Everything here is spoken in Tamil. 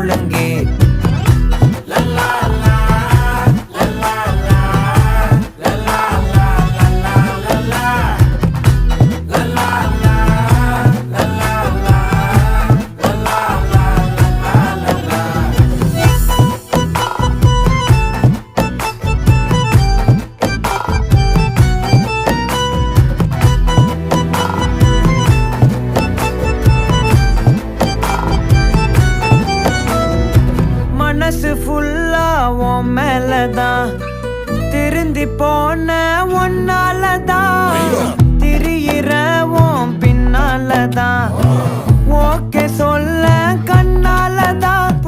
ஒழுங்கே மனசு ஃபுல்லா உன் மேலதான் திருந்தி போன ஒன்னாலதான் திரியிற உன் பின்னாலதான் ஓகே சொல்ல கண்ணால